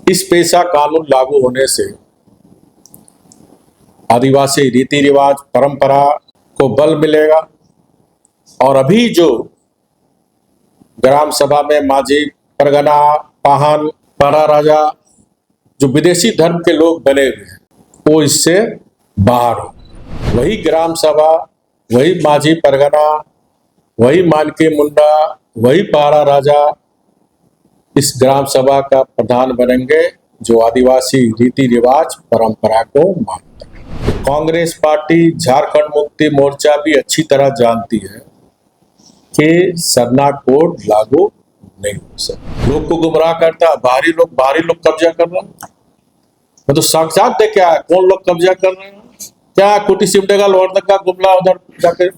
इस पेशा कानून लागू होने से आदिवासी रीति रिवाज परंपरा को बल मिलेगा और अभी जो ग्राम सभा में माझी, परगना, पाहन, पारा राजा जो विदेशी धर्म के लोग बने हुए हैं वो इससे बाहर हो। वही ग्राम सभा, वही माझी, परगना, वही मानकी मुंडा, वही पारा राजा इस ग्राम सभा का प्रधान बनेंगे जो आदिवासी रीति रिवाज परंपरा को मानता है। कांग्रेस पार्टी, झारखंड मुक्ति मोर्चा भी अच्छी तरह जानती है कि सरना कोड लागू नहीं हो सकता। लोग को गुमराह करता है, बाहरी लोग कब्जा कर रहे हैं। मैं तो साक्षात देखे आया कौन लोग कब्जा कर रहे हैं। क्या कुटी सिमडेगा, लोहरदगा, गुमला, उधर जाके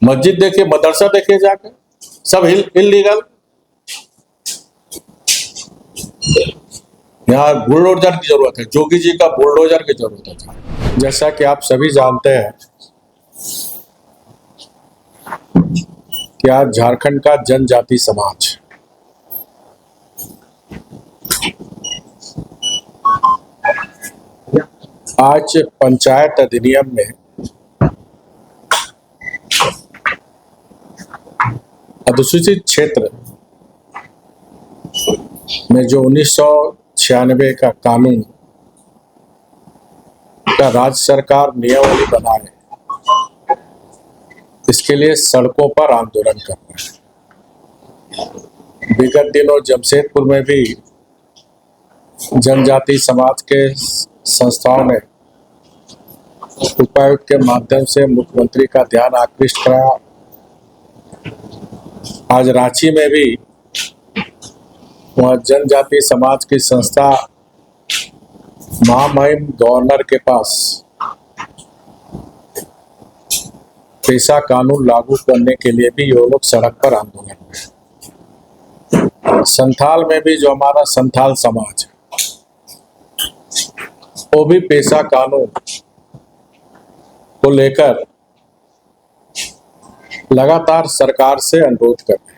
मस्जिद देखे, मदरसा देखे जाके, सब इलीगल। यहाँ बुलडोजर की जरूरत है, जोगी जी का बुलडोजर की जरूरत है। जैसा कि आप सभी जानते हैं कि आज झारखंड का जनजाति समाज आज पंचायत अधिनियम में अनुसूचित क्षेत्र में जो 1996 का कानून का राज्य सरकार नियमावली बनाए, इसके लिए सड़कों पर आंदोलन कर रहे हैं। विगत दिनों जमशेदपुर में भी जनजाति समाज के संस्थाओं ने उपायुक्त के माध्यम से मुख्यमंत्री का ध्यान आकृष्ट कराया। आज रांची में भी वह जनजाति समाज की संस्था महामहिम गवर्नर के पास पेशा कानून लागू करने के लिए भी ये लोग सड़क पर आंदोलन में। संथाल में भी जो हमारा संथाल समाज है वो भी पेशा कानून को लेकर लगातार सरकार से अनुरोध कर रहे हैं।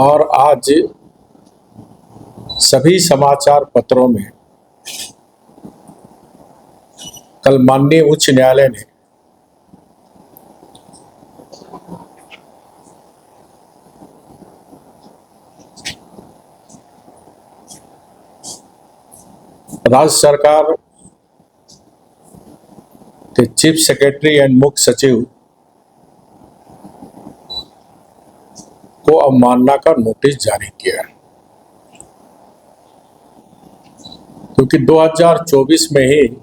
और आज सभी समाचार पत्रों में कल माननीय उच्च न्यायालय ने राज्य सरकार के चीफ सेक्रेटरी एंड मुख्य सचिव को अवमानना का नोटिस जारी किया, क्योंकि 2024 में ही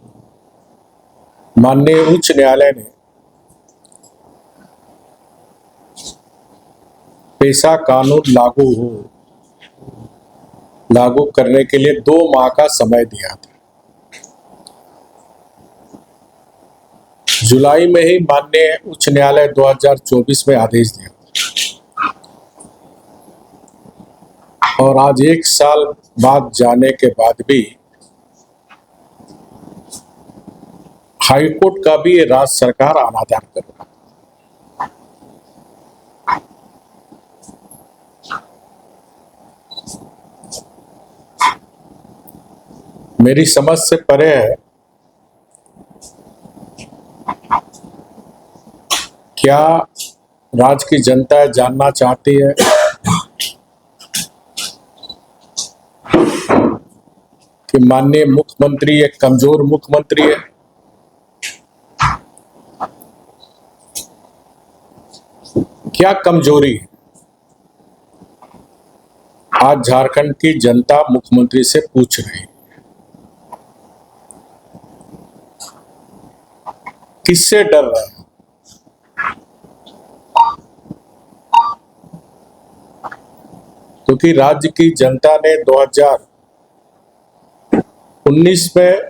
माननीय उच्च न्यायालय ने पेशा कानून लागू करने के लिए 2 माह का समय दिया था। जुलाई में ही माननीय उच्च न्यायालय 2024 में आदेश दिया और आज 1 साल बाद जाने के बाद भी हाईकोर्ट का भी राज्य सरकार अनादर कर रहा है। मेरी समझ से परे है। क्या राज्य की जनता जानना चाहती है कि माननीय मुख्यमंत्री एक कमजोर मुख्यमंत्री है? क्या कमजोरी है? आज झारखंड की जनता मुख्यमंत्री से पूछ रही है। किससे डर रहे हैं? क्योंकि राज्य की जनता ने 2019 में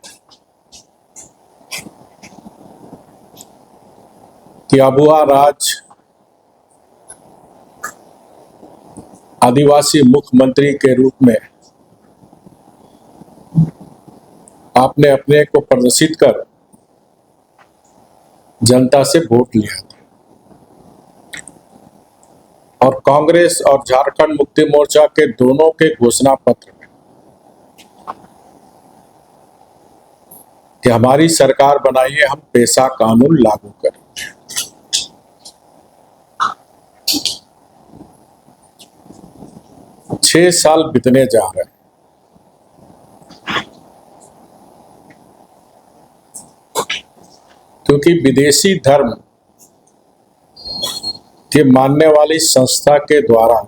कियाबुआ राज आदिवासी मुख्यमंत्री के रूप में आपने अपने को प्रदर्शित कर जनता से वोट लिया था। और कांग्रेस और झारखंड मुक्ति मोर्चा के दोनों के घोषणा पत्र में कि हमारी सरकार बनाइए, हम पेशा कानून लागू करें। छह साल बीतने जा रहे हैं। क्योंकि विदेशी धर्म के मानने वाली संस्था के द्वारा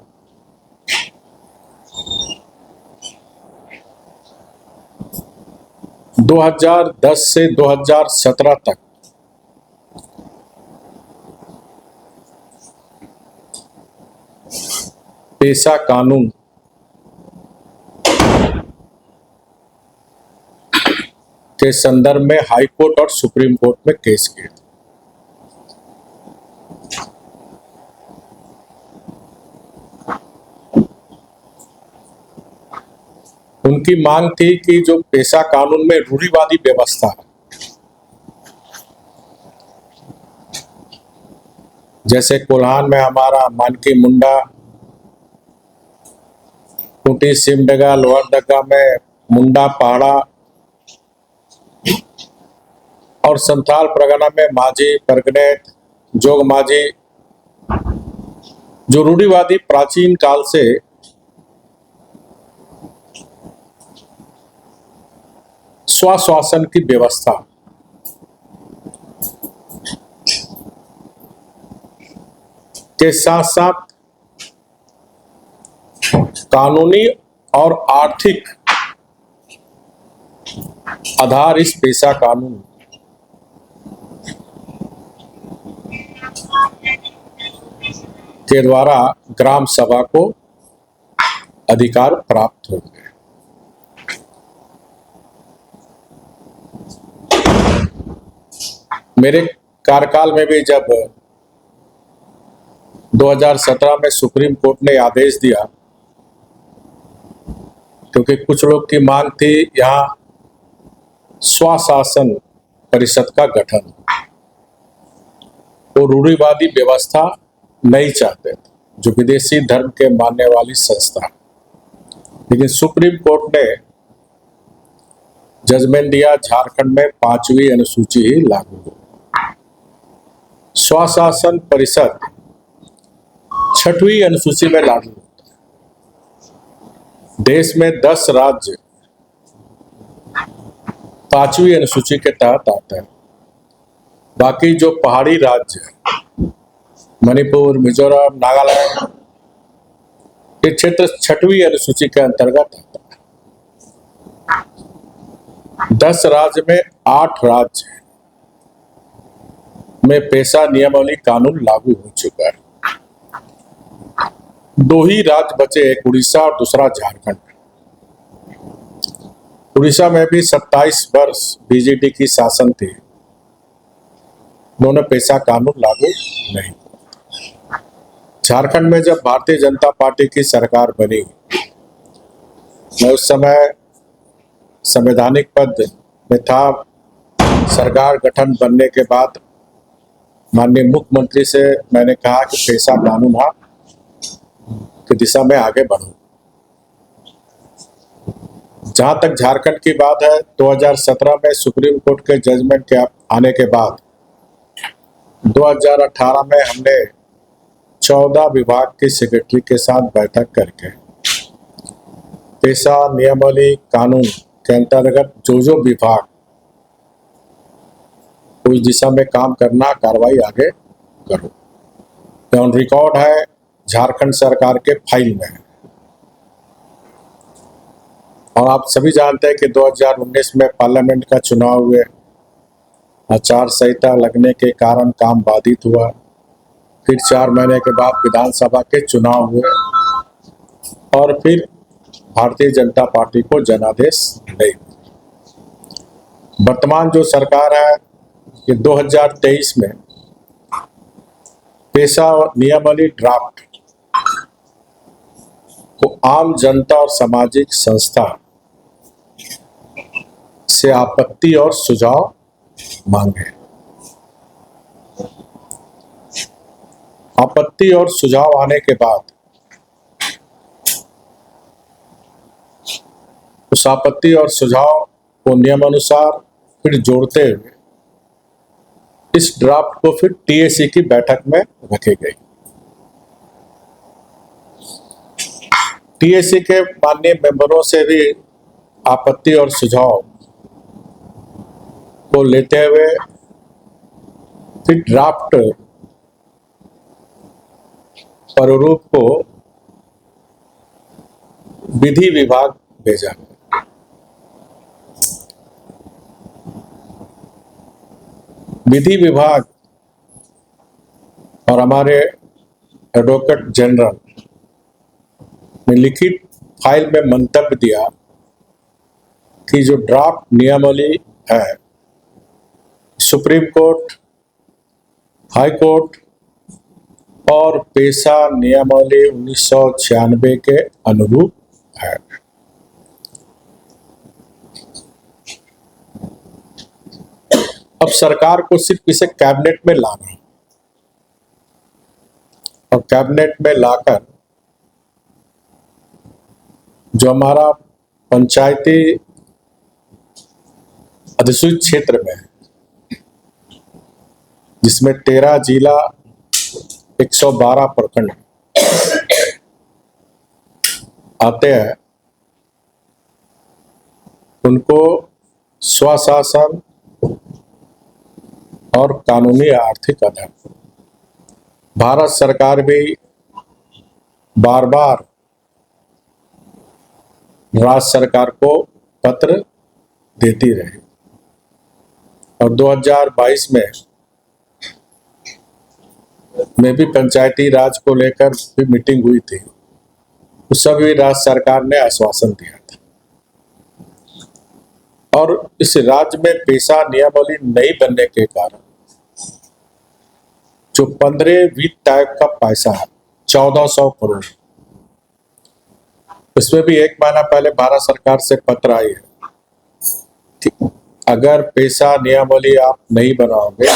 दो 2010 से 2017 तक पेशा कानून के संदर्भ में हाई कोर्ट और सुप्रीम कोर्ट में केस किए। उनकी मांग थी कि जो पेशा कानून में रूढ़िवादी व्यवस्था है, जैसे कोल्हान में हमारा मानकी मुंडा, खूंटी सिमडेगा, लोहरदगा में मुंडा पहाड़ा और संथाल परगना में माझी, परगनेत, जोग माझी, जो रूढ़िवादी प्राचीन काल से स्वशासन की व्यवस्था के साथ साथ कानूनी और आर्थिक आधार इस पेशा कानून के द्वारा ग्राम सभा को अधिकार प्राप्त होंगे। मेरे कार्यकाल में भी जब 2017 में सुप्रीम कोर्ट ने आदेश दिया, क्योंकि कुछ लोग की मांग थी यहाँ स्वशासन परिषद का गठन, वो रूढ़िवादी व्यवस्था नहीं चाहते थे, जो विदेशी धर्म के मानने वाली संस्था। लेकिन सुप्रीम कोर्ट ने जजमेंट दिया, झारखंड में 5वीं अनुसूची ही लागू हो। स्वशासन परिषद 6वीं अनुसूची में लागू होता है। देश में 10 राज्य 5वीं अनुसूची के तहत आते हैं। बाकी जो पहाड़ी राज्य है, मणिपुर, मिजोरम, नागालैंड, ये क्षेत्र 6वीं अनुसूची के अंतर्गत आता है। 10 राज्य में 8 राज्य में पेशा नियमावली कानून लागू हो चुका है। 2 ही राज्य बचे, एक उड़ीसा और दूसरा झारखंड। उड़ीसा में भी 27 वर्ष बीजेडी की शासन थी, उन्होंने पेशा कानून लागू नहीं। झारखंड में जब भारतीय जनता पार्टी की सरकार बनी, मैं उस समय संवैधानिक पद में था। सरकार गठन बनने के बाद माननीय मुख्यमंत्री से मैंने कहा कि पेशा कानून की दिशा में आगे बढ़ो। जहां तक झारखंड की बात है, 2017 में सुप्रीम कोर्ट के जजमेंट के आने के बाद 2018 में हमने 14 विभाग के सेक्रेटरी के साथ बैठक करके पेशा नियमावली कानून के अंतर्गत जो विभाग उस दिशा में काम करना, कार्रवाई आगे करो। ऑन रिकॉर्ड है, झारखंड सरकार के फाइल में है। और आप सभी जानते हैं कि 2019 में पार्लियामेंट का चुनाव हुए, आचार संहिता लगने के कारण काम बाधित हुआ। फिर 4 महीने के बाद विधानसभा के चुनाव हुए और फिर भारतीय जनता पार्टी को जनादेश नहीं। वर्तमान जो सरकार है, कि 2023 में पेशा नियमावली ड्राफ्ट को आम जनता और सामाजिक संस्था से आपत्ति और सुझाव मांगे आपत्ति और सुझाव आने के बाद उस आपत्ति और सुझाव को नियमानुसार फिर जोड़ते हुए इस ड्राफ्ट को फिर टीएसी की बैठक में रखी गई। टीएसी के माननीय मेंबरों से भी आपत्ति और सुझाव को लेते हुए फिर ड्राफ्ट प्रारूप को विधि विभाग भेजा। विधि विभाग और हमारे एडवोकेट जनरल ने लिखित फाइल में मंतव्य दिया कि जो ड्राफ्ट नियमावली है सुप्रीम कोर्ट, हाई कोर्ट और पेशा नियमावली 1996 के अनुरूप है। अब सरकार को सिर्फ इसे कैबिनेट में लाना है और कैबिनेट में लाकर जो हमारा पंचायती अधिसूचित क्षेत्र में है, जिसमें 13 जिला 112 प्रखंड आते हैं, उनको स्वशासन और कानूनी आर्थिक आधार भारत सरकार भी बार बार राज्य सरकार को पत्र देती रही और 2022 में भी पंचायती राज को लेकर भी मीटिंग हुई थी। उस समय राज्य सरकार ने आश्वासन दिया था और इस राज्य में पेशा नियमावली नहीं बनने के कारण जो 15 वित्त आयोग का पैसा है 1400 करोड़, इसमें भी एक महीना पहले भारत सरकार से पत्र आई है कि अगर पेशा नियमावली आप नहीं बनाओगे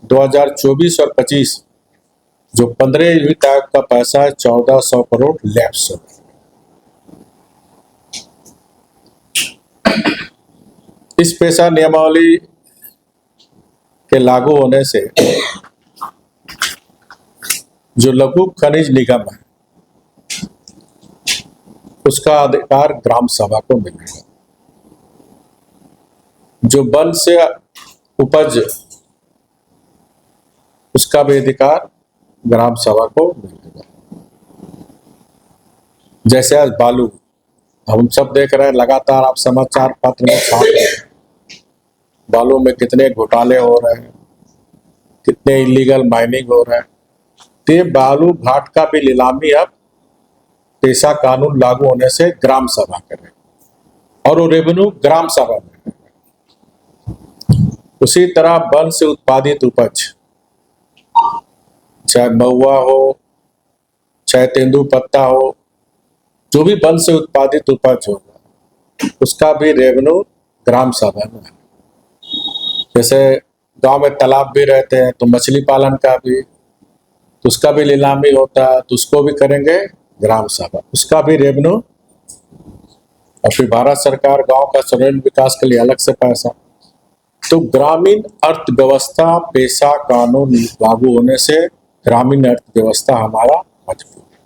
2024 और 25 जो 15 वित्त आयोग का पैसा है 1400 करोड़ लैप्स हो। इस पेशा नियमावली के लागू होने से जो लघु खनिज निगम है उसका अधिकार ग्राम सभा को मिलेगा, जो वन से उपज उसका भी अधिकार ग्राम सभा को मिलेगा। जैसे आज बालू हम सब देख रहे हैं, लगातार आप समाचार पत्र में छाप रहे हैं बालू में कितने घोटाले हो रहे हैं, कितने इलीगल माइनिंग हो रहा है। तो ये बालू घाट का भी नीलामी अब पेशा कानून लागू होने से ग्राम सभा करे और वो रेवेन्यू ग्राम सभा में। उसी तरह वन से उत्पादित उपज, चाहे महुआ हो चाहे तेंदुपत्ता हो, जो भी वन से उत्पादित उपज होगा उसका भी रेवेन्यू ग्राम सभा में है। जैसे गांव में तालाब भी रहते हैं तो मछली पालन का भी तो उसका भी नीलामी होता है, तो उसको भी करेंगे ग्राम सभा, उसका भी रेवेन्यू। और फिर भारत सरकार गांव का सर्वांगीण विकास के लिए अलग से पैसा। तो ग्रामीण अर्थव्यवस्था पेशा कानून लागू होने से ग्रामीण अर्थव्यवस्था हमारा मजबूत है।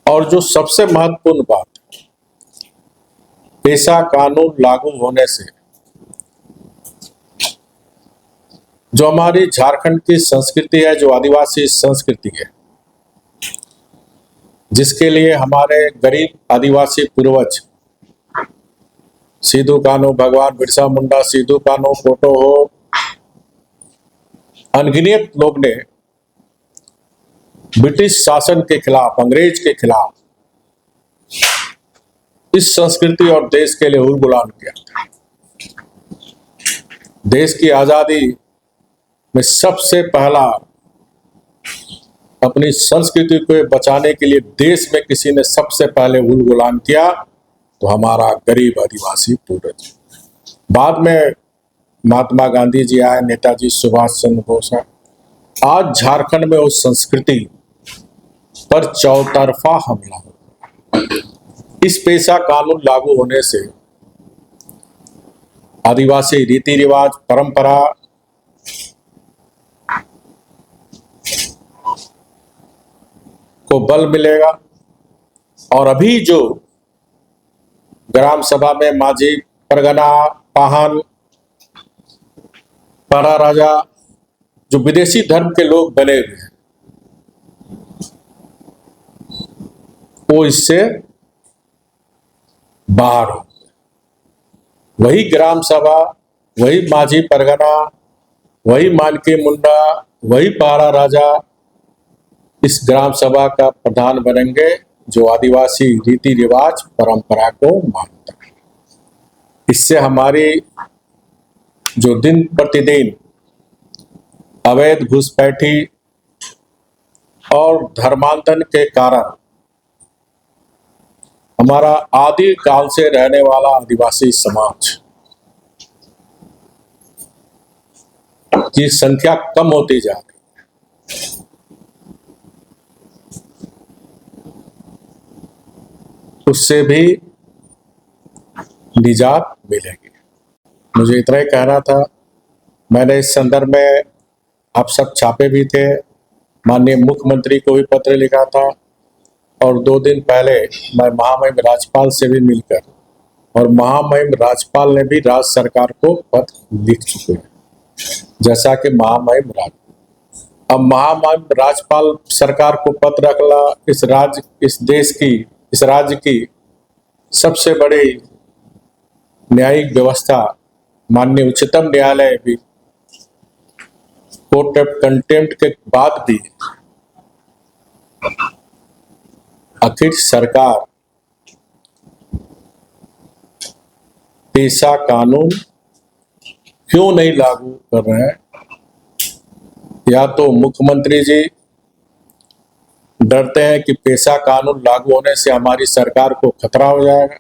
और जो सबसे महत्वपूर्ण बात, पेशा कानून लागू होने से जो हमारी झारखंड की संस्कृति है, जो आदिवासी संस्कृति है, जिसके लिए हमारे गरीब आदिवासी पूर्वज सिद्धू कान्हू, भगवान बिरसा मुंडा, सिद्धू कान्हू, फोटो हो, अनगिनत लोग ने ब्रिटिश शासन के खिलाफ, अंग्रेज के खिलाफ इस संस्कृति और देश के लिए उलगुलान किया। देश की आजादी में सबसे पहला अपनी संस्कृति को बचाने के लिए देश में किसी ने सबसे पहले उलगुलान किया तो हमारा गरीब आदिवासी पूर्वज। बाद में महात्मा गांधी जी आए, नेताजी सुभाष चंद्र बोस आए, आज झारखंड में उस संस्कृति पर चौतरफा हमला हो। इस पेशा कानून लागू होने से आदिवासी रीति रिवाज परंपरा को बल मिलेगा और अभी जो ग्राम सभा में माझी, परगना, पाहन, पारा राजा जो विदेशी धर्म के लोग बने हुए हैं वो इससे बाहर हो। वही ग्राम सभा, वही माझी, परगना, वही मानकी मुंडा, वही पारा राजा इस ग्राम सभा का प्रधान बनेंगे जो आदिवासी रीति रिवाज परंपरा को मानता है। इससे हमारी जो दिन प्रतिदिन अवैध घुसपैठी और धर्मांतरण के कारण हमारा आदि काल से रहने वाला आदिवासी समाज की संख्या कम होती जा रही है। उससे भी निजात मिलेगी। मुझे इतना ही कहना था। मैंने इस संदर्भ में आप सब छापे भी थे, माननीय मुख्यमंत्री को भी पत्र लिखा था और 2 दिन पहले मैं महामहिम राज्यपाल से भी मिलकर और महामहिम राज्यपाल ने भी राज्य सरकार को पत्र लिख चुके हैं। जैसा कि महामहिम राज्यपाल सरकार को पत्र रखला इस राज्य की सबसे बड़ी न्यायिक व्यवस्था माननीय उच्चतम न्यायालय भी कोर्ट ऑफ कंटेम्प्ट के बाद भी आखिर सरकार पेशा कानून क्यों नहीं लागू कर रहे हैं? या तो मुख्यमंत्री जी डरते हैं कि पेशा कानून लागू होने से हमारी सरकार को खतरा हो जाएगा।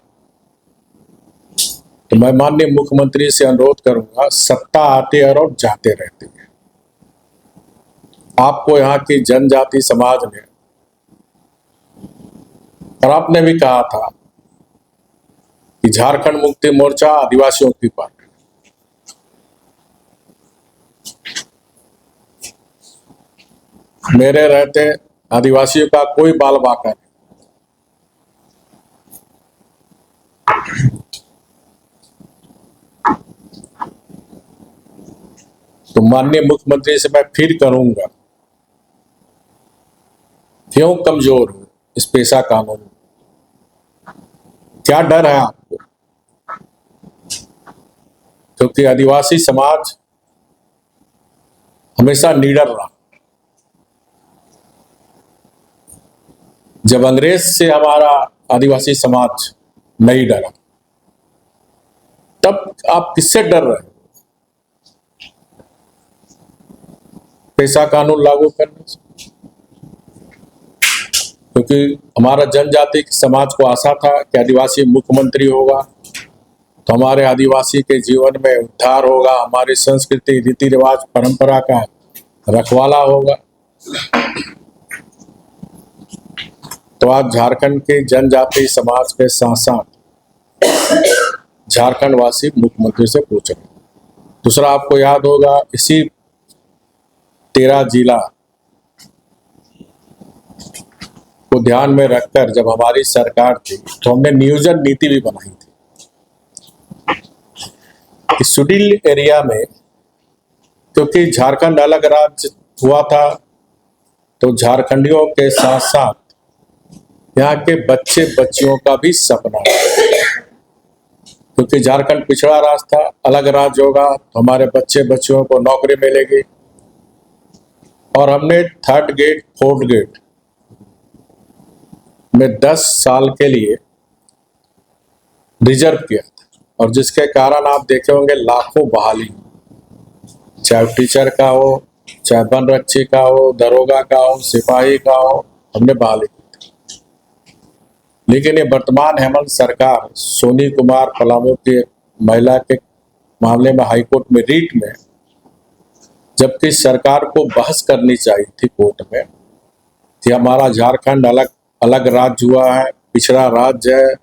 तो मैं माननीय मुख्यमंत्री से अनुरोध करूंगा, सत्ता आते और जाते रहती है। आपको यहाँ की जनजाति समाज ने और आपने भी कहा था कि झारखंड मुक्ति मोर्चा आदिवासियों की पार्टी। मेरे रहते आदिवासियों का कोई बाल बाका नहीं। तो माननीय मुख्यमंत्री से मैं फिर करूंगा, क्यों कमजोर हो इस पेशा कानून? क्या डर है आपको? क्योंकि आदिवासी समाज हमेशा निडर रहा। जब अंग्रेज से हमारा आदिवासी समाज नहीं डरा, तब आप किससे डर रहे हो? पेशा कानून लागू करने से? क्योंकि हमारा जनजाति समाज को आशा था कि आदिवासी मुख्यमंत्री होगा तो हमारे आदिवासी के जीवन में उद्धार होगा, हमारी संस्कृति रीति रिवाज परंपरा का रखवाला होगा। तो आज झारखंड के जनजाति समाज के साथ साथ झारखंड वासी मुख्यमंत्री से पूछ रहे। दूसरा, आपको याद होगा इसी 13 जिला को ध्यान में रखकर जब हमारी सरकार थी तो हमने नियोजन नीति भी बनाई थी कि शेड्यूल एरिया में, क्योंकि झारखंड अलग राज्य हुआ था तो झारखंडियों के साथ साथ यहाँ के बच्चे बच्चियों का भी सपना है। क्योंकि झारखंड पिछड़ा राज्य था, अलग राज्य होगा तो हमारे बच्चे बच्चियों को नौकरी मिलेगी। और हमने 3rd गेट 4th गेट में 10 साल के लिए रिजर्व किया था और जिसके कारण आप देखे होंगे लाखों बहाली, चाहे टीचर का हो, चाहे वन रक्षी का हो, दरोगा का हो, सिपाही का हो, हमने बहाली की थी। लेकिन ये वर्तमान हेमंत सरकार सोनी कुमार पलामू के महिला के मामले में हाईकोर्ट में रीट में जबकि सरकार को बहस करनी चाहिए थी कोर्ट में कि हमारा झारखंड अलग अलग राज्य हुआ है, पिछड़ा राज्य है,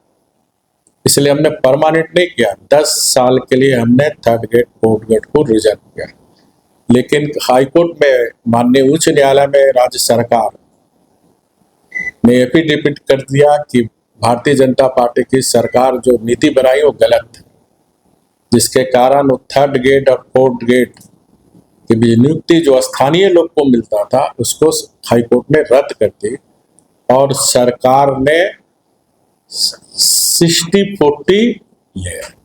इसलिए हमने परमानेंट नहीं किया। 10 साल के लिए हमने थर्ड गेट फोर्थ गेट को रिजर्व किया। लेकिन हाईकोर्ट में माननीय उच्च न्यायालय में राज्य सरकार ने एफिडेविट कर दिया कि भारतीय जनता पार्टी की सरकार जो नीति बनाई वो गलत है, जिसके कारण वो थर्ड गेट और फोर्थ गेट की भी नियुक्ति जो स्थानीय लोग को मिलता था उसको हाईकोर्ट ने रद्द कर दी और सरकार ने 60-40 ले।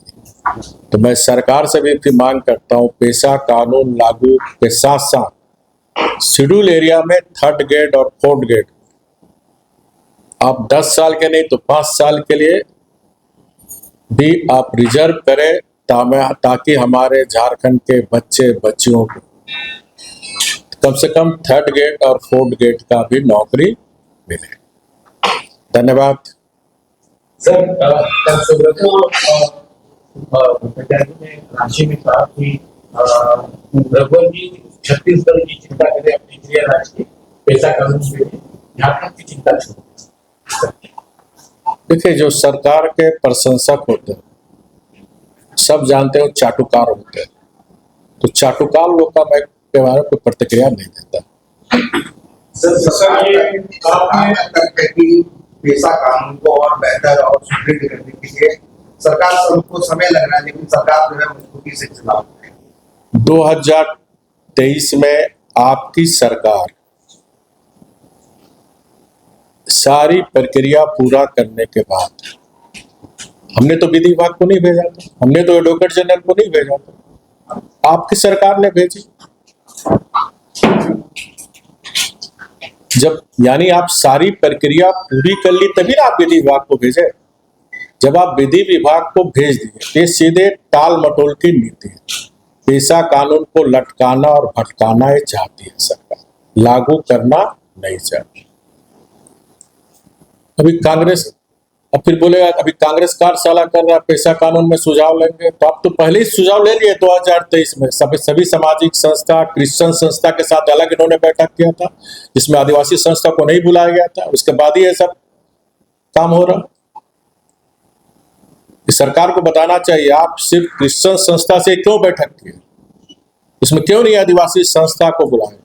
तो मैं सरकार से भी मांग करता हूं, पेशा कानून लागू के साथ साथ शेड्यूल एरिया में थर्ड गेट और फोर्थ गेट आप 10 साल के नहीं तो 5 साल के लिए भी आप रिजर्व करें, ताकि हमारे झारखंड के बच्चे बच्चियों को कम से कम थर्ड गेट और फोर्थ गेट का भी नौकरी मिले। धन्यवाद। सर, कल सुबह ने रांची में कहा कि रघुवर जी छत्तीसगढ़ की चिंता करें, अपने गृह राज्य की पेशा कानून के लिए झारखंड की चिंता छोड़। देखिए, जो सरकार के प्रशंसक होते हैं सब जानते हो चाटुकार होते हैं, तो चाटुकार लोग का मैं के बारे में कोई प्रतिक्रिया नहीं देता। पेशा कानून को और बेहतर और सुदृढ़ करने के लिए सरकार सबको समय लग रहा है, लेकिन सरकार जो है मजबूती से चला रही है। 2023 में आपकी सरकार सारी प्रक्रिया पूरा करने के बाद, हमने तो विधि विभाग को नहीं भेजा था, हमने तो एडवोकेट जनरल को नहीं भेजा था, आपकी सरकार ने भेजी। जब यानी आप सारी प्रक्रिया पूरी कर ली तभी ना आप विधि विभाग को भेजे। जब आप विधि विभाग को भेज दिए, ये सीधे टाल मटोल की नीति है। पेशा कानून को लटकाना और भटकाना ये चाहती है सरकार, लागू करना नहीं चाहती। अभी कांग्रेस अब फिर बोलेगा अभी कांग्रेस कार्यशाला कर रहा है, पेशा कानून में सुझाव लेंगे, तो आप तो पहले ही सुझाव ले लिए 2023 में। सभी सामाजिक संस्था, क्रिश्चियन संस्था के साथ अलग इन्होंने बैठक किया था, जिसमें आदिवासी संस्था को नहीं बुलाया गया था। उसके बाद ही ये सब काम हो रहा। सरकार को बताना चाहिए, आप सिर्फ क्रिश्चियन संस्था से क्यों बैठक की, इसमें क्यों नहीं आदिवासी संस्था को बुलाया,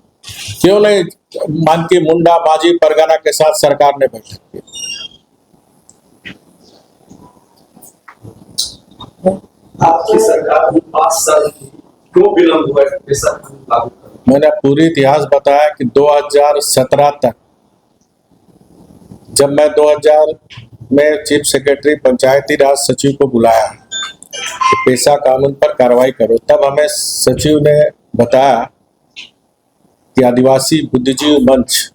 क्यों नहीं मान के मुंडा माझी परगना के साथ सरकार ने बैठक की। आपकी सरकार 5 साल क्यों विलंब हुआ है पेशा कानून लागू करने? मैंने पूरी इतिहास बताया कि 2017 तक, जब मैं 2000 में चीफ सेक्रेटरी पंचायती राज सचिव को बुलाया कि पेशा कानून पर कार्रवाई करो, तब हमें सचिव ने बताया कि आदिवासी बुद्धिजीवी मंच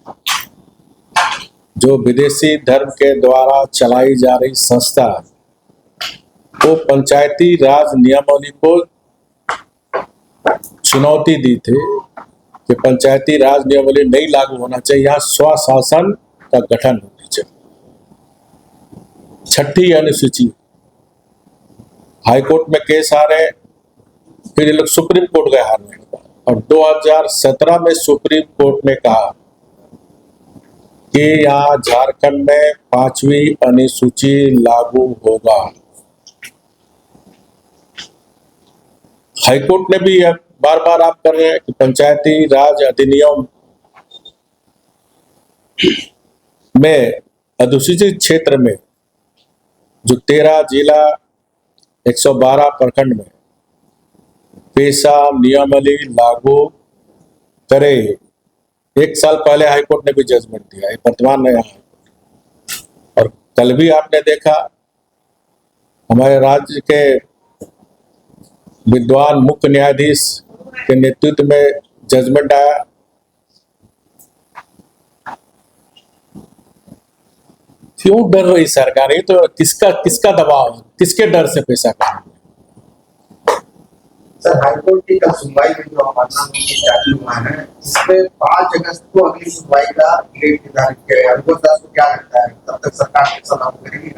जो विदेशी धर्म के द्वारा चलाई जा रही संस्था, वो पंचायती राज नियमावली को चुनौती दी थी कि पंचायती राज नियमावली नहीं लागू होना चाहिए, यहाँ स्वशासन का गठन होना चाहिए। 6ठी अनुसूची हाईकोर्ट में केस आ रहे, फिर ये लोग सुप्रीम कोर्ट गए हारने के बाद, और 2017 में सुप्रीम कोर्ट ने कहा कि यहाँ झारखंड में 5वीं अनुसूची लागू होगा। हाईकोर्ट ने भी बार बार आप कर रहे हैं कि पंचायती राज अधिनियम में अनुसूचित क्षेत्र में जो 13 जिला 112 प्रखंड में पेशा नियमावली लागू करे। 1 साल पहले हाईकोर्ट ने भी जजमेंट दिया, वर्तमान नया हाईकोर्ट। और कल भी आपने देखा हमारे राज्य के विद्वान मुख्य न्यायाधीश के नेतृत्व में जजमेंट आया। क्यों डर रही सरकार? ये तो किसका दबाव, किसके डर से पेशा कानून? सर, हाईकोर्ट की कल सुनवाई में जो अवमानना जारी हुआ है, इसमें 5 अगस्त को अगली सुनवाई का डेट निर्धारित किया है। हमको को क्या लगता है तब तक सरकार कैसा लागू करेगी?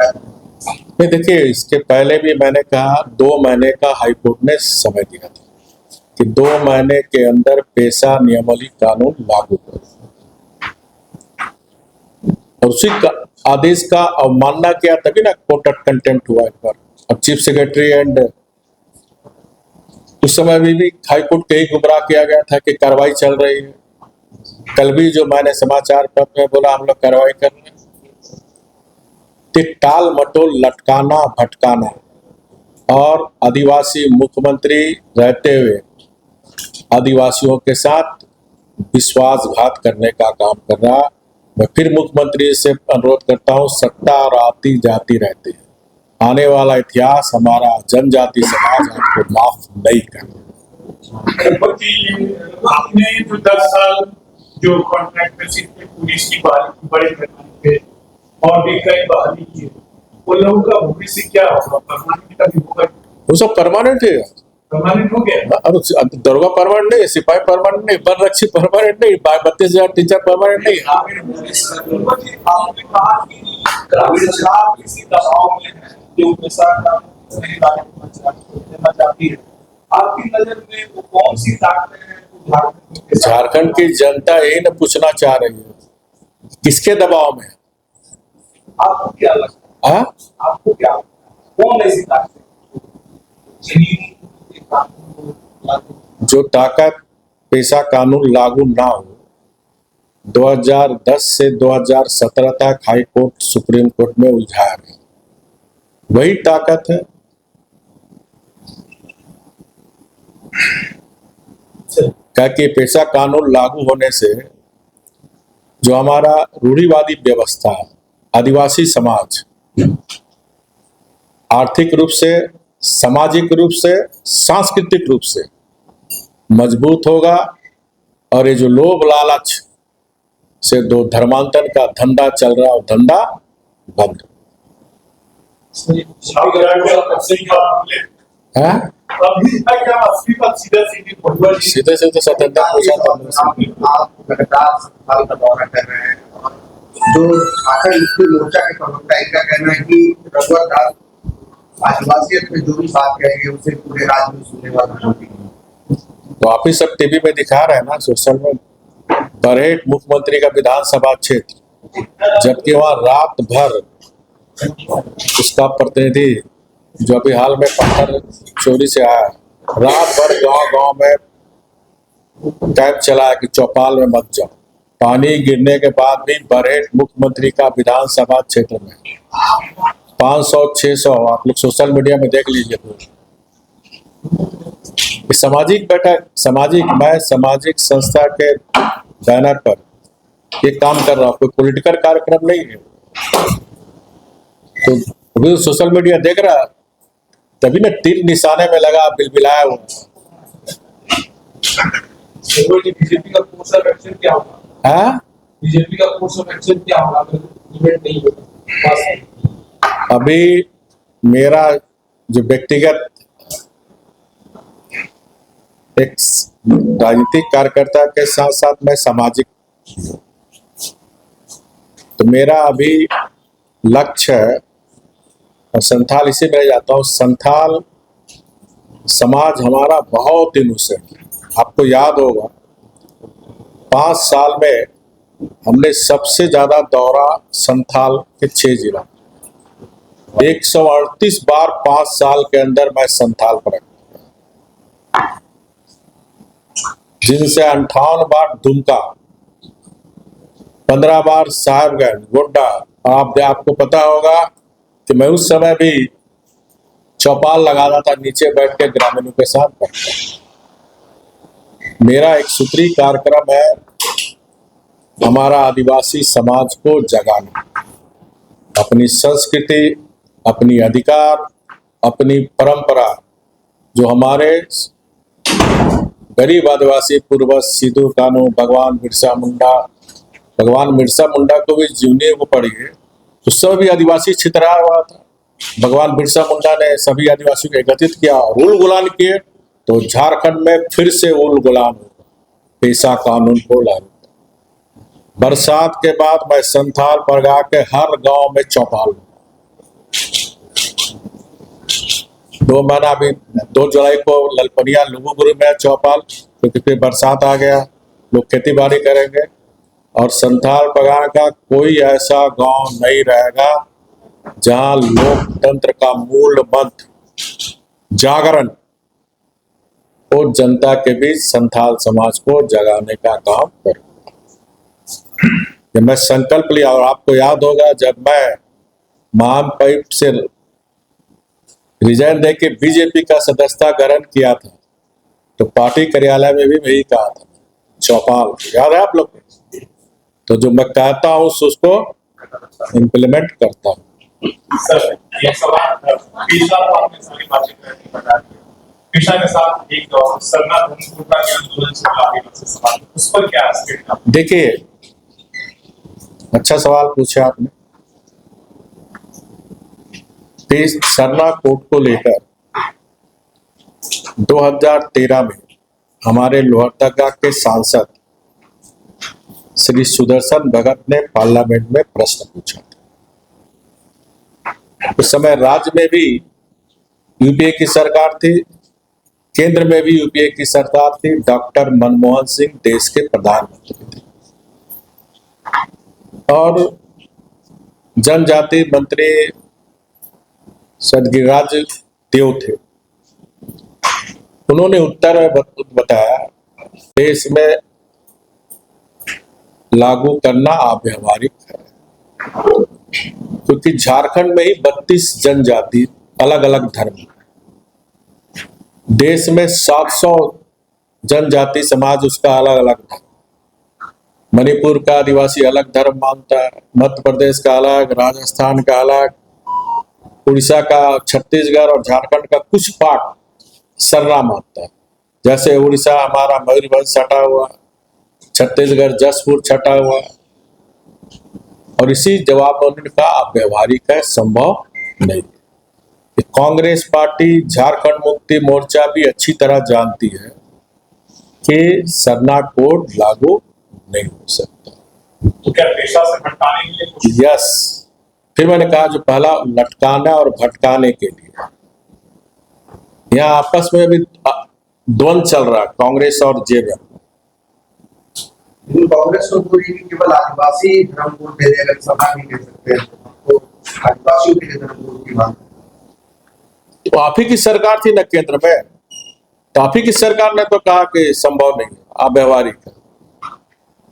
नहीं, देखिए, इसके पहले भी मैंने कहा 2 महीने का हाईकोर्ट ने समय दिया था। कि 2 महीने के अंदर पेशा नियमावली कानून लागू करो, और उसी का आदेश का अवमानना किया तभी ना कोर्ट ऑफ कंटेम्प्ट हुआ इन पर। अब चीफ सेक्रेटरी एंड उस समय भी हाई कोर्ट के ही गुमराह किया गया था कि कार्रवाई चल रही है। कल भी जो मैंने समाचार पत्र में बोला हम लोग कार्रवाई कर रहे हैं, टाल मटोल लटकाना भटकाना और आदिवासी मुख्यमंत्री रहते हुए आदिवासियों के साथ विश्वासघात करने का काम कर रहा। मैं फिर मुख्यमंत्री से अनुरोध करता हूं, सत्ता और आती जाती रहती है, आने वाला इतिहास हमारा जनजाति समाज आपको माफ नहीं करेगा। आपने जो 10 साल जो कॉन्ट्रैक्ट बेसिस पे पुलिस की बहाली बड़े पैमाने पे और भी कई बहाली की, उन लोगों का भविष्य क्या होगा? परमानेंट का भी होगा? वो सब परमानेंट है, परमानेंट हो गया। और दरोगा परमानेंट नहीं, सिपाही परमानेंट नहीं, वन रक्षी परमानेंट नहीं, 32,000 टीचर परमानेंट नहीं। आपने कहा कि ग्रामीण सरकार किसी दबाव में है जो पैसा का नहीं देना चाहती है, आपकी नजर में वो कौन सी ताकतें हैं? झारखंड की जनता यही न पूछना चाह रही है किसके दबाव में है? आपको क्या लगता है? आपको क्या कौन ऐसी ताकत जो ताकत पेशा कानून लागू ना हो, 2010 से 2017 तक हाई कोर्ट सुप्रीम कोर्ट में उलझाया गया, वही ताकत है। क्या कि पेशा कानून लागू होने से जो हमारा रूढ़िवादी व्यवस्था है, आदिवासी समाज आर्थिक रूप से, सामाजिक रूप से, सांस्कृतिक रूप से मजबूत होगा, और ये जो लोभ लालच से दो धर्मांतरण का धंधा चल रहा है, वो धंधा बंद है। सीधे सीधे स्वतंत्रता पूछा था। आप लगातार संथाल का दौरा कर रहे हैं, जो झारखंड मुक्ति मोर्चा के प्रवक्ता इनका कहना है कि रघुवर दास आदिवासियत में जो भी बात कहेंगे उसे पूरे राज्य में सुनने वाला होगी। तो आप ही सब टीवी में दिखा रहे हैं ना, सोशल में, बरहेट मुख्यमंत्री का विधानसभा क्षेत्र, जबकि वहां रात भर उसका प्रतिनिधि जो अभी हाल में पत्थर चोरी से आया, रात भर गांव गांव में कैंप चलाया कि चौपाल में मत जाओ। पानी गिरने के बाद भी बरहेट मुख्यमंत्री का विधानसभा क्षेत्र में 500-600, आप लोग सोशल मीडिया में देख लीजिए। सामाजिक बैठक, मैं सामाजिक संस्था के बैनर पर ये काम कर रहा हूँ, कोई पॉलिटिकल कार्यक्रम नहीं है। तो अभी सोशल मीडिया देख रहा, तभी ना तीर निशाने में लगा, बिलबिलाया वो। बीजेपी का कोर्स ऑफ एक्शन क्या होगा? हाँ, बीजेपी का कोर्स ऑफ एक्शन क्या होगा अगर इवेंट नहीं होगा? अभी मेरा जो व्यक्तिगत एक राजनीतिक कार्यकर्ता के साथ साथ मैं सामाजिक, तो मेरा अभी लक्ष्य है, और संथाल इसी में जाता हूँ, संथाल समाज हमारा बहुत दिनों से, आपको याद होगा 5 साल में हमने सबसे ज्यादा दौरा संथाल के 6 जिला, 138 बार 5 साल के अंदर मैं संथाल पर, जिनसे 58 बार दुमका, 15 बार साहेबगंज, गोड्डा। आपको पता होगा कि मैं उस समय भी चौपाल लगाता था, नीचे बैठ के ग्रामीणों के साथ। मेरा एक सूत्री कार्यक्रम है, हमारा आदिवासी समाज को जगाना, अपनी संस्कृति, अपनी अधिकार, अपनी परंपरा, जो हमारे गरीब आदिवासी पूर्वज सिद्धू कानू, भगवान बिरसा मुंडा को भी जीवनी को पढ़ी है, तो सभी आदिवासी छितरा हुआ था। भगवान बिरसा मुंडा ने सभी आदिवासियों को एकत्रित किया, उल गुलान किए, तो झारखंड में फिर से उल गुलान पेशा कानून को लागू। बरसात के बाद मैं संथाल परगा के हर गांव में चौपाल, 2 महीना अभी 2 जुलाई को ललपनिया लुगुबुरु में चौपाल, क्योंकि फिर बरसात आ गया, लोग खेती बाड़ी करेंगे। और संथाल पगार का कोई ऐसा गांव नहीं रहेगा जहां लोकतंत्र का मूल मंत्र जागरण वो जनता के बीच संथाल समाज को जगाने का काम करूंगा। ये मैं संकल्प लिया। और आपको याद होगा जब मैं महामहिम से रिजाइन देके बीजेपी का सदस्यता ग्रहण किया था तो पार्टी कार्यालय में भी वही कहा था, चौपाल, याद है आप लोग को? तो जो मैं कहता हूँ उसको इम्प्लीमेंट करता हूँ। सर एक सवाल, पेशा को आपने सारी बातें करके बता दी, पेशा के साथ एक सरना धर्मपुरा के आंदोलन से काफी सवाल, उस पर क्या एस्पेक्ट है? देखिए, अच्छा सवाल पूछा आपने। सरना कोड को लेकर 2013 में हमारे लोहरदगा के सांसद श्री सुदर्शन भगत ने पार्लियामेंट में प्रश्न पूछा था। उस समय राज्य में भी यूपीए की सरकार थी, केंद्र में भी यूपीए की सरकार थी। डॉक्टर मनमोहन सिंह देश के प्रधानमंत्री थे और जनजाति मंत्री सदगिरिराज देव थे। उन्होंने उत्तर में बताया देश में लागू करना अव्यावहारिक है, क्योंकि झारखंड में ही 32 जनजाति अलग अलग धर्म है। देश में 700 जनजाति समाज उसका अलग अलग धर्म। मणिपुर का आदिवासी अलग धर्म मानता है, मध्य प्रदेश का अलग, राजस्थान का अलग, उड़ीसा का, छत्तीसगढ़ और झारखंड का कुछ पार्ट सरना मानता है। जैसे उड़ीसा हमारा मयूरभंज सटा हुआ, छत्तीसगढ़ जसपुर छटा हुआ। और इसी जवाब में उन्होंने कहा अव्यवहारिक है, संभव नहीं। कांग्रेस पार्टी, झारखंड मुक्ति मोर्चा भी अच्छी तरह जानती है कि सरना कोड लागू नहीं हो सकता। तो क्या पेशा से भटकाने के लिए? यस। फिर मैंने कहा जो पहला लटकाना और भटकाने के लिए यहाँ आपस में भी द्वंद चल रहा है कांग्रेस और जेवीएम। कांग्रेस को पूरी केवल आदिवासी धर्म कोड दे देगा, समाज नहीं दे सकते, तो आदिवासियों के लिए धर्म कोड की बात। तो आप ही की सरकार थी ना केंद्र में, तो आप ही की सरकार ने तो कहा कि संभव नहीं है, अव्यवहारिक है।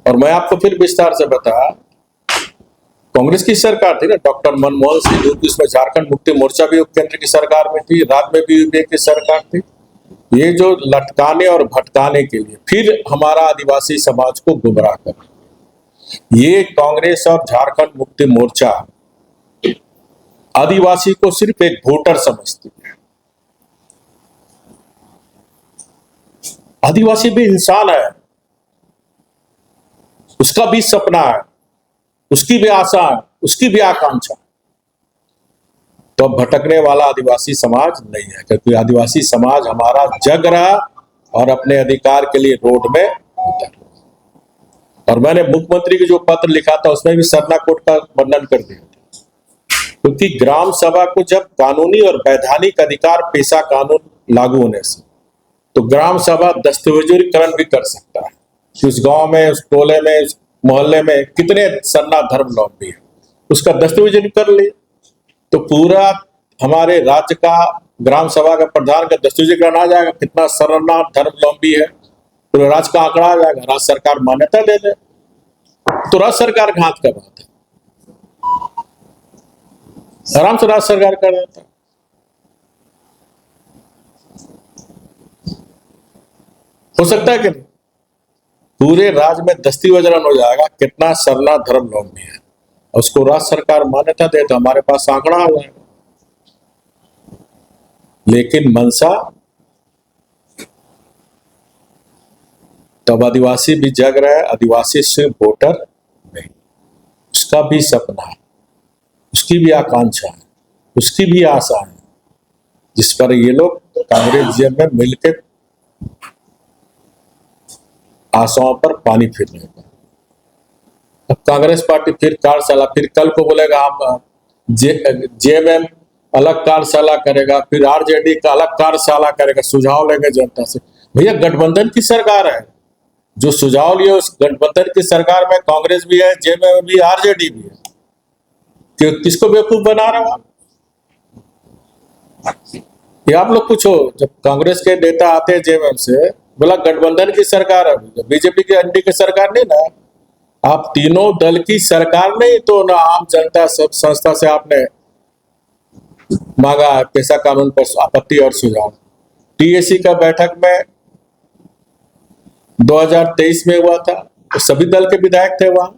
और मैं आपको फिर विस्तार से बताया, कांग्रेस की सरकार थी ना, डॉक्टर मनमोहन सिंह, जो उसमें झारखंड मुक्ति मोर्चा भी केंद्र की सरकार में थी, राज्य में भी यूपीए की सरकार थी। ये जो लटकाने और भटकाने के लिए फिर हमारा आदिवासी समाज को गुमराह कर, ये कांग्रेस और झारखंड मुक्ति मोर्चा आदिवासी को सिर्फ एक वोटर समझती है। आदिवासी भी इंसान है, उसका भी सपना है, उसकी भी आशा है, उसकी भी आकांक्षा। तो अब भटकने वाला आदिवासी समाज नहीं है, क्योंकि आदिवासी समाज हमारा जग रहा और अपने अधिकार के लिए रोड में उतर। और मैंने मुख्यमंत्री को जो पत्र लिखा था उसमें भी सरना कोड का वर्णन कर दिया था, क्योंकि ग्राम सभा को जब कानूनी और वैधानिक अधिकार पेशा कानून लागू होने से, तो ग्राम सभा दस्तावेजीकरण भी कर सकता है कि उस गांव में, उस टोले में, उस मोहल्ले में कितने सरना धर्मावलंबी है, उसका दस्तावेजीकरण कर ले। तो पूरा हमारे राज्य का ग्राम सभा का प्रधान का दस्तावेजीकरण आ जाएगा, कितना सरना धर्मावलंबी है, पूरे राज्य का आंकड़ा आ जाएगा। राज्य सरकार मान्यता दे दे तो राज्य सरकार के हाथ का बात है, आराम से राज्य सरकार कर देता। हो सकता है कि नहीं? पूरे राज्य में दस्तावेजीकरण हो जाएगा कितना सरना धर्मावलंबी है, उसको राज्य सरकार मान्यता दे तो हमारे पास आंकड़ा आ जाएगा। लेकिन मनसा तब आदिवासी भी जग रहे हैं, आदिवासी सिर्फ वोटर नहीं, उसका भी सपना है, उसकी भी आकांक्षा है, उसकी भी आशा है, जिस पर ये लोग कांग्रेस जेल में मिलकर आशाओं पर पानी फिर रहे हैं। अब कांग्रेस पार्टी फिर कार्यशाला, फिर कल को बोलेगा हम जेएमएम अलग कार्यशाला करेगा, फिर आरजेडी का अलग कार्यशाला करेगा, सुझाव लेंगे जनता से। भैया गठबंधन की सरकार है, जो सुझाव लिए उस गठबंधन की सरकार में कांग्रेस भी है, जेएमएम भी, आरजेडी भी है। किसको बेवकूफ बना रहा हो? ये आप लोग पूछो, जब कांग्रेस के नेता आते हैं जेएमएम से, बोला गठबंधन की सरकार है, बीजेपी की एनडीए की सरकार नहीं ना। आप तीनों दल की सरकार नहीं तो ना आम जनता सब संस्था से आपने मांगा पेशा कानून पर आपत्ति और सुझाव। टीएसी का बैठक में 2023 में हुआ था, तो सभी दल के विधायक थे वहां।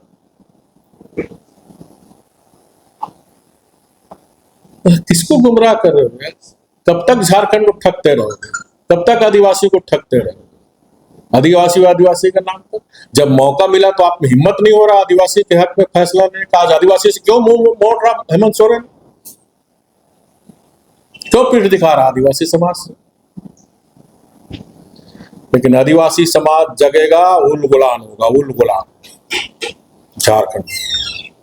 किसको गुमराह कर रहे हो? कब तक झारखंड को ठगते रहोगे? कब तक आदिवासी को ठगते रहोगे? आदिवासी का नाम पर जब मौका मिला तो आप में हिम्मत नहीं हो रहा आदिवासी के हक में फैसला लेने का। आज आदिवासी से क्यों मुंह मोड़ रहा हेमंत सोरेन? क्यों पीठ दिखा रहा आदिवासी समाज से? लेकिन आदिवासी समाज जगेगा, उल गुलाम होगा, उल गुलाम झारखंड।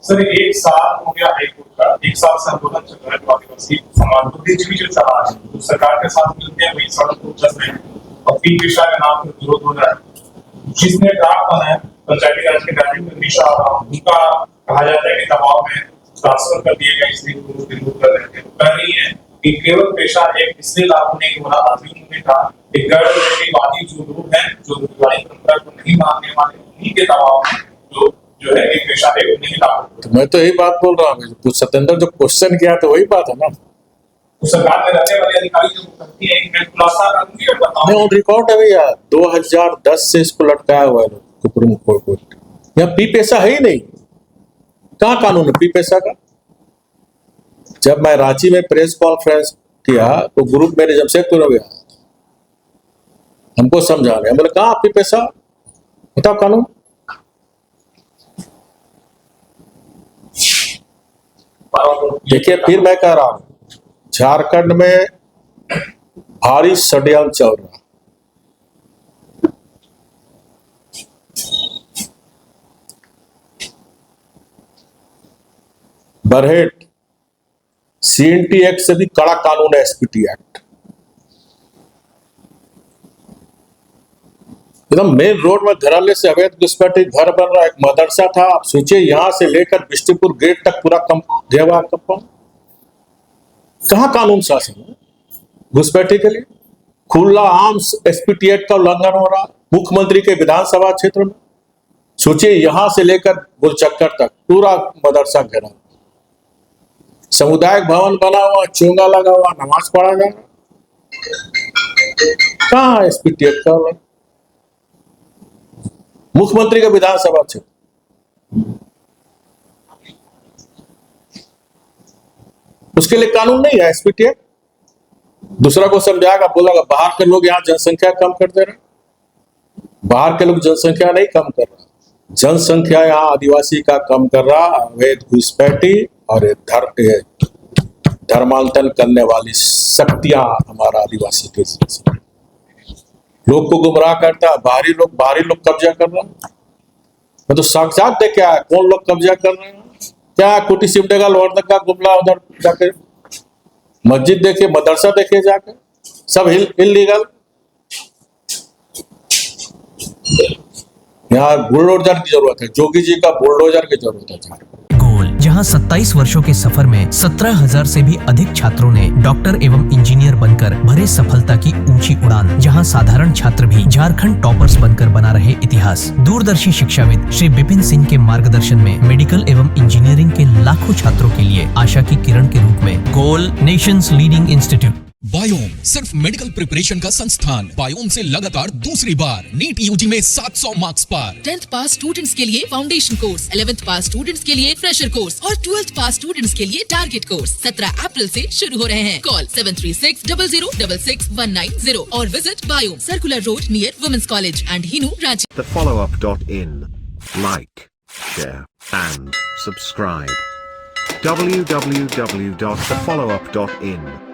सर एक साल हो गया हाईकोर्ट का, एक साल से आंदोलन चल रहा है, तो आदिवासी समाज को बीच जो समाज तो सरकार के साथ मिलते हैं, वही सड़क को चल रहे हैं और तीन विषय का नाम पर विरोध हो रहा है। जिसने ड्राफ्ट बनाया पंचायती राज के दायरे में निशा, उनका कहा जाता है कि दबाव में ट्रांसफर कर दिया गया, इसलिए विरोध कर रहे थे। कह रही है कि केवल पेशा एक इसलिए लागू नहीं हो रहा, उन्होंने कहा कि गैरवादी जो लोग हैं, जो दिवाली परंपरा को नहीं मानने वाले, उन्हीं के दबाव में जो है एक पेशा है नहीं लागू। तो मैं तो यही बात बोल रहा हूँ, सत्येंद्र जो क्वेश्चन किया तो वही बात है ना। तो सरकार में रहने वाले अधिकारी जो कहती है कि मैं खुलासा करूंगी और बताऊंगी। ऑन रिकॉर्ड है भैया, 2010 से इसको लटकाया हुआ है सुप्रीम कोर्ट। यहाँ पी पेशा है ही नहीं। कहाँ कानून है पी पेशा का? जब मैं रांची में प्रेस कॉन्फ्रेंस किया तो ग्रुप मेरे जमशेदपुर हो गया, हमको समझाने, बोले कहाँ पी पेशा, बताओ कानून। देखिए फिर मैं कह रहा हूं, झारखंड में भारी षड्यंत्र चल रहा है। बरहेट सीएनटी एक्ट से भी कड़ा कानून है एसपीटी एक्ट। एकदम मेन रोड में धराले से अवैध घुसपैठी घर बन रहा है, एक मदरसा था। आप सोचिए यहां से लेकर बिष्टुपुर गेट तक पूरा घेरा कंपाउंड। कहां कानून शासन है घुसपैठी के लिए? खुला आम एसपीटी एक्ट का उल्लंघन हो रहा मुख्यमंत्री के विधानसभा क्षेत्र में। सोचिए यहां से लेकर गुलचक्कर तक पूरा मदरसा घेरा, समुदायिक भवन बना हुआ, चोंगा लगा हुआ, नमाज पढ़ा जा रहा। कहां एसपीटी एक्ट का उल्लंघन? मुख्यमंत्री का विधानसभा क्षेत्र, उसके लिए कानून नहीं है एसपीटी एक्ट। दूसरा को समझाएगा, बोलेगा बाहर के लोग यहाँ जनसंख्या कम कर दे रहे। बाहर के लोग जनसंख्या नहीं कम कर रहा, जनसंख्या यहाँ आदिवासी का कम कर रहा। अवैध घुसपैठी और धर्मांतरण करने वाली शक्तियां हमारा आदिवासी के लोग को गुमराह करता है। बाहरी लोग कब्जा कर रहे हैं। मैं तो साक्षात देखे आया कौन लोग कब्जा कर रहे हैं। क्या कुटी सिमडेगा लोहरदगा गुमला, उधर जाके मस्जिद देखे, मदरसा देखे जाके, सब इलीगल। यहाँ बुलडोजर की जरूरत है, जोगी जी का बुलडोजर की जरूरत है। गोल, जहां 27 वर्षों के सफर में 17,000 से भी अधिक छात्रों ने डॉक्टर एवं इंजीनियर बनकर भरे सफलता की ऊंची उड़ान। जहां साधारण छात्र भी झारखंड टॉपर्स बनकर बना रहे इतिहास। दूरदर्शी शिक्षाविद श्री विपिन सिंह के मार्गदर्शन में मेडिकल एवं इंजीनियरिंग के लाखों छात्रों के लिए आशा की किरण के रूप में गोल, नेशंस लीडिंग इंस्टीट्यूट। बायोम सिर्फ मेडिकल प्रिपरेशन का संस्थान। बायोम से लगातार दूसरी बार नीट यूजी में 700 मार्क्स पर। 10th पास स्टूडेंट्स के लिए फाउंडेशन कोर्स, 11th पास स्टूडेंट्स के लिए फ्रेशर कोर्स और 12th पास स्टूडेंट्स के लिए टारगेट कोर्स 17 अप्रैल से शुरू हो रहे हैं। कॉल 7360066190 और विजिट बायोम, circular road near women's college and Hinoo, Ranchi. thefollowup.in. Like, share, and subscribe. www.thefollowup.in